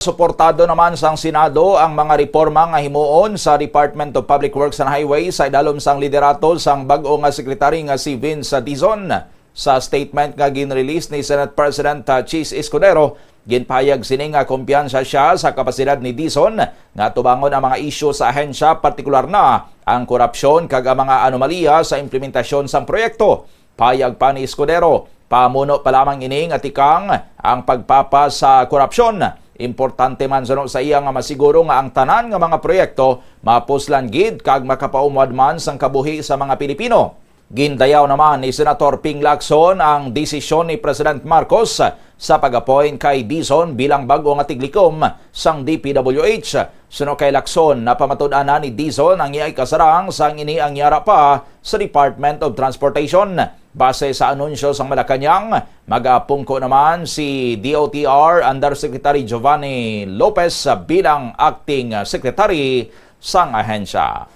Suportado naman sang Senado ang mga reforma nga himuon sa Department of Public Works and Highways sa idalom sang liderato sang bag-o nga sekretary nga si Vince Dizon. Sa statement nga ginrelease ni Senate President Chis Escudero, ginpahayag sini nga kumpiyansa siya sa kapasidad ni Dizon nga tubangon ang mga isyu sa ahensya, partikular na ang korupsyon kag ang mga anomalya sa implementasyon sang proyekto. Pahayag pa ni Escudero, pamuno pa lamang ini nga tikang ang pagpapa sa korupsyon. Importante man sa iya nga masiguro nga ang tanan nga mga proyekto mapuslan gid kag makapaumad man sang kabuhi sa mga Pilipino. Gindayaw naman ni Senator Ping Lacson ang desisyon ni President Marcos sa pag-appoint kay Dizon bilang bago nga tiglikom sang DPWH. Suno kay Lacson, napamatud-ana ni Dizon ang iyay kasarang sang ini ang yara pa sa Department of Transportation. Base sa anunsyo sang Malacanang, mag-apungko naman si DOTR Undersecretary Giovanni Lopez bilang acting secretary sang ahensya.